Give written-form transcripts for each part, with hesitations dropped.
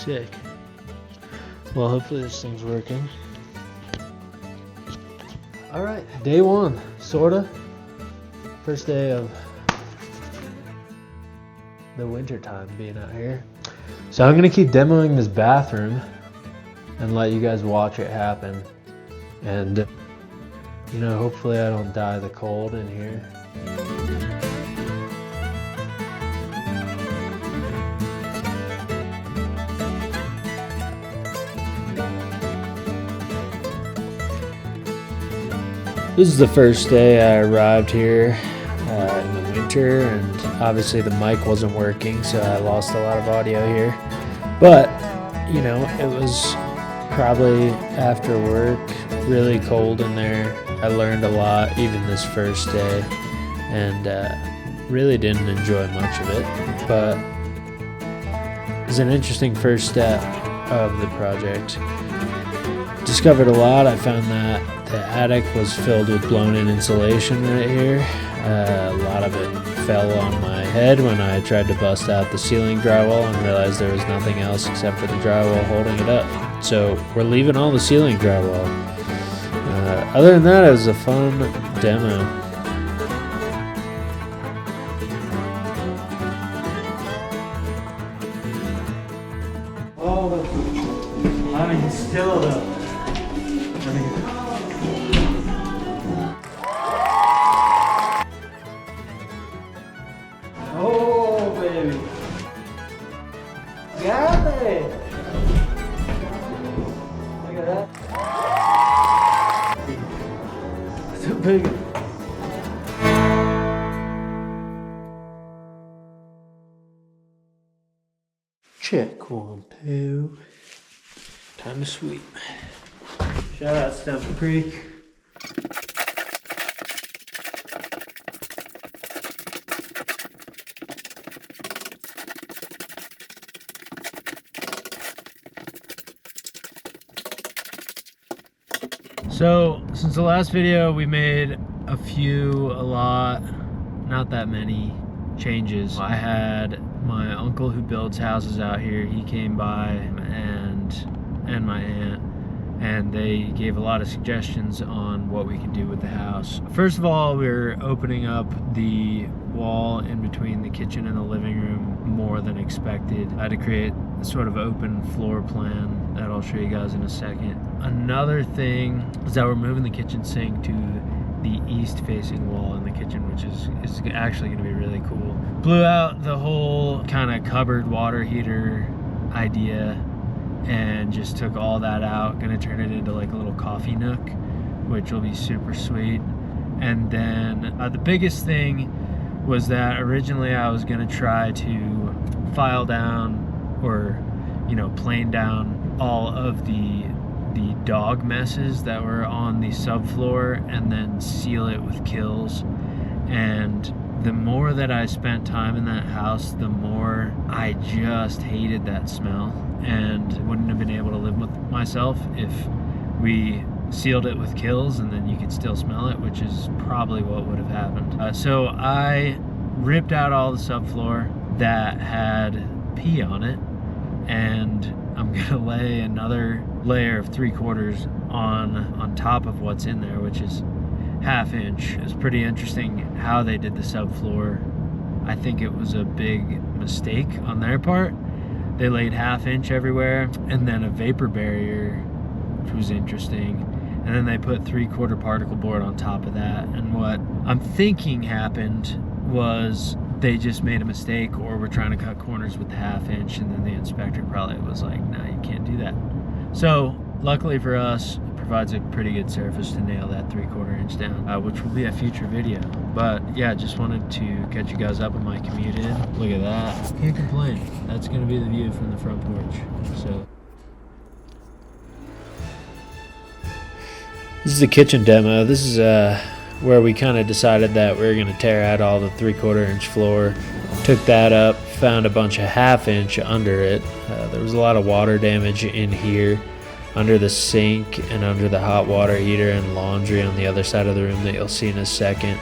Sick. Well, hopefully this thing's working. Alright, day one, sorta. First day of the winter time being out here. So I'm gonna keep demoing this bathroom and let you guys watch it happen. And you know, hopefully I don't die of the cold in here. This is the first day I arrived here in the winter, and obviously the mic wasn't working, so I lost a lot of audio here. But, you know, it was probably after work, really cold in there. I learned a lot even this first day, and really didn't enjoy much of it. But it was an interesting first step of the project. Discovered a lot. I found that the attic was filled with blown-in insulation right here. A lot of it fell on my head when I tried to bust out the ceiling drywall and realized there was nothing else except for the drywall holding it up. So we're leaving all the ceiling drywall. Other than that, it was a fun demo. Oh, I mean, still though. Oh, baby. Got it. Look at that. It's a big one. Check 1, 2. Time to sweep. Shout out Stump Creek. So, since the last video, we made a lot, not that many changes. I had my uncle who builds houses out here. He came by, and my aunt, and they gave a lot of suggestions on what we can do with the house. First of all, we're opening up the wall in between the kitchen and the living room more than expected. I had to create a sort of open floor plan that I'll show you guys in a second. Another thing is that we're moving the kitchen sink to the east facing wall in the kitchen, which is actually going to be really cool. Blew out the whole kind of cupboard water heater idea and just took all that out. Gonna turn it into like a little coffee nook, which will be super sweet. And then the biggest thing was that originally I was gonna try to file down, or plane down all of the dog messes that were on the subfloor and then seal it with kills. And the more that I spent time in that house, the more I just hated that smell and wouldn't have been able to live with myself if we sealed it with kills and then you could still smell it, which is probably what would have happened. So I ripped out all the subfloor that had pee on it, and I'm gonna lay another layer of 3/4 on top of what's in there, which is 1/2 inch. It's pretty interesting how they did the subfloor. I think it was a big mistake on their part. They laid 1/2 inch everywhere and then a vapor barrier, which was interesting. And then they put 3/4 particle board on top of that. And what I'm thinking happened was they just made a mistake, or were trying to cut corners with the 1/2 inch, and then the inspector probably was like, nah, you can't do that. So luckily for us, it provides a pretty good surface to nail that 3/4 inch down, which will be a future video. But yeah, just wanted to catch you guys up on my commute in. Look at that, can't complain. That's gonna be the view from the front porch. So this is the kitchen demo. This is where we kind of decided that we were going to tear out all the 3/4 inch floor. Took that up, found a bunch of 1/2 inch under it. There was a lot of water damage in here, under the sink and under the hot water heater and laundry on the other side of the room that you'll see in a second.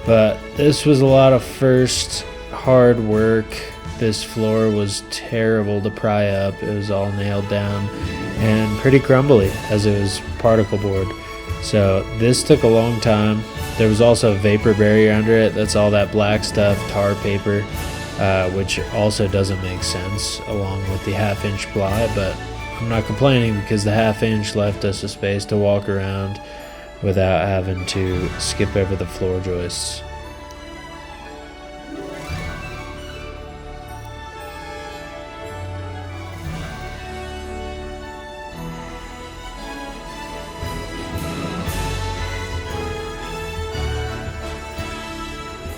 But this was a lot of first hard work this floor was terrible to pry up. It was all nailed down and pretty crumbly as it was particle board. So this took a long time. There was also a vapor barrier under it. That's all that black stuff, tar paper, which also doesn't make sense along with the 1/2 inch ply, but I'm not complaining because the 1/2 inch left us a space to walk around without having to skip over the floor joists.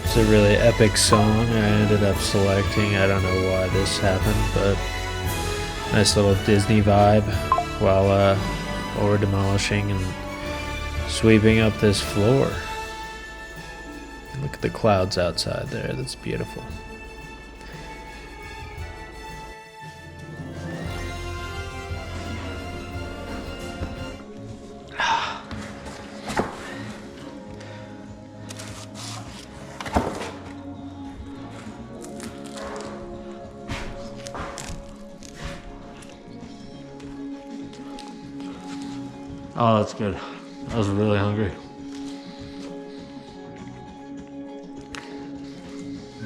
It's a really epic song I ended up selecting. I don't know why this happened, but nice little Disney vibe while we're demolishing and sweeping up this floor. Look at the clouds outside there. That's beautiful. Oh, that's good. I was really hungry.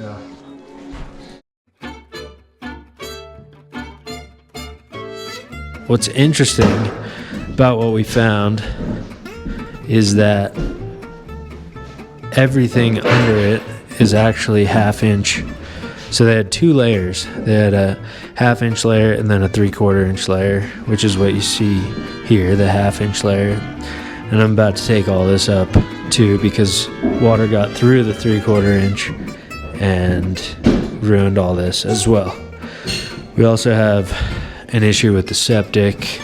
Yeah. What's interesting about what we found is that everything under it is actually 1/2 inch. So they had 2 layers. They had a 1/2 inch layer and then a 3/4 inch layer, which is what you see here, the 1/2 inch layer. And I'm about to take all this up too because water got through the 3/4 inch and ruined all this as well. We also have an issue with the septic.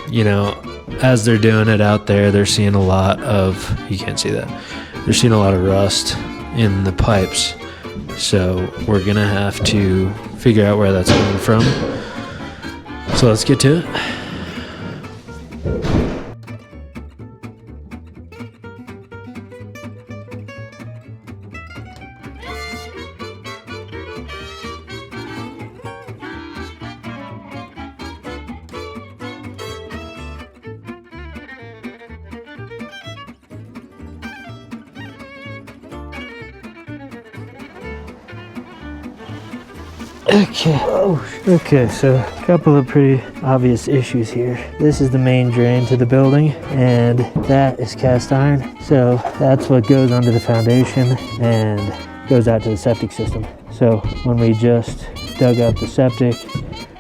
You know, as they're doing it out there, they're seeing a lot of, you can't see that, they're seeing a lot of rust in the pipes. So we're gonna have to figure out where that's coming from. So let's get to it. Okay, so a couple of pretty obvious issues here. This is the main drain to the building, and that is cast iron. So that's what goes under the foundation and goes out to the septic system. So when we just dug up the septic,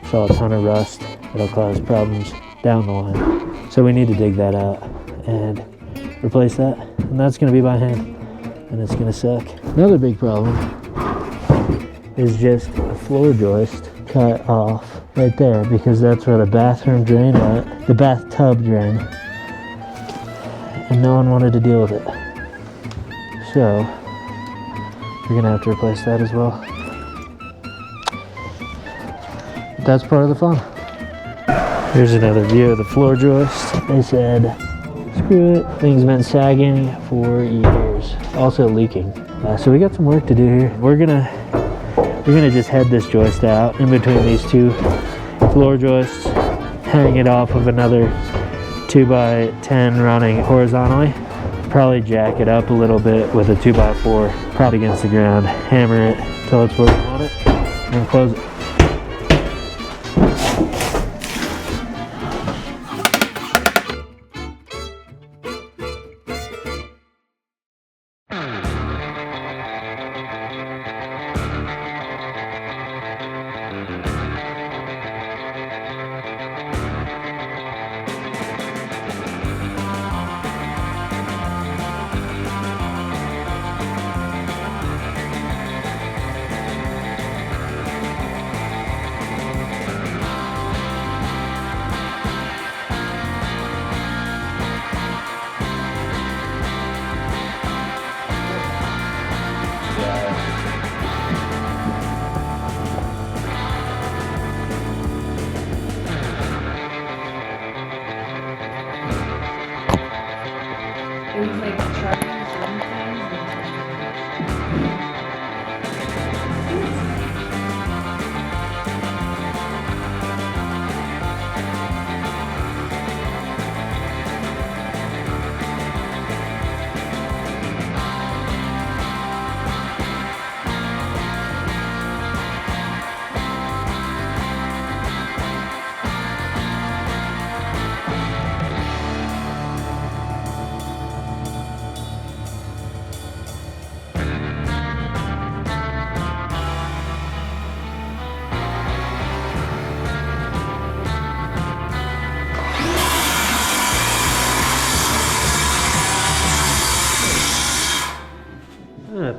saw a ton of rust. It'll cause problems down the line. So we need to dig that out and replace that. And that's gonna be by hand, and it's gonna suck. Another big problem is just a floor joist cut off right there because that's where the bathroom drain went, the bathtub drain, and no one wanted to deal with it. So we're gonna have to replace that as well. That's part of the fun. Here's another view of the floor joist. They said, screw it, thing's been sagging for years, also leaking. So we got some work to do here. We're gonna just head this joist out in between these 2 floor joists, hang it off of another 2x10 running horizontally, probably jack it up a little bit with a 2x4 propped against the ground, hammer it till it's where we want it, and close it.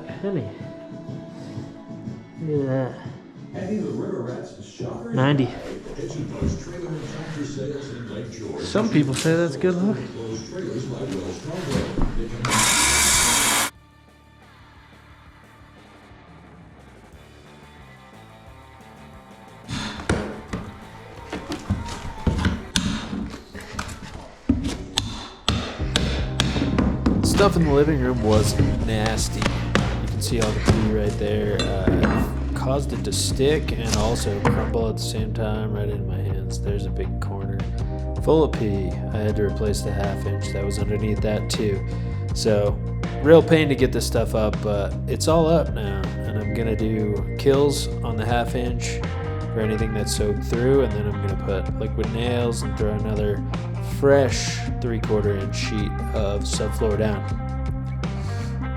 penny. Look at that. Adding the river rats to shoppers. 90. Ep.2 trailer and tractor sales in Lake George. Some people say that's good luck. Closed trailers by Wells Fargo. They come Stuff in the living room was nasty. You can see all the pee right there. Caused it to stick and also crumble at the same time right in my hands. There's a big corner full of pee. I had to replace the 1/2 inch that was underneath that too. So real pain to get this stuff up, but it's all up now. And I'm gonna do kills on the 1/2 inch for anything that's soaked through, and then I'm gonna put liquid nails and throw another fresh 3/4 inch sheet of subfloor down.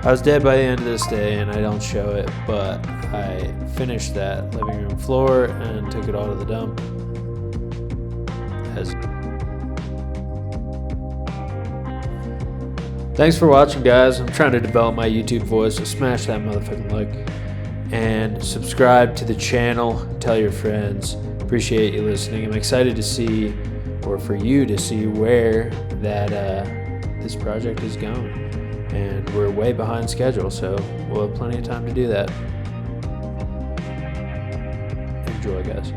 I was dead by the end of this day, and I don't show it, but I finished that living room floor and took it all to the dump. Thanks for watching, guys. I'm trying to develop my YouTube voice, so smash that motherfucking like and subscribe to the channel. Tell your friends. Appreciate you listening. I'm excited to see, or for you to see, where that this project is going. And we're way behind schedule, so we'll have plenty of time to do that. Enjoy, guys.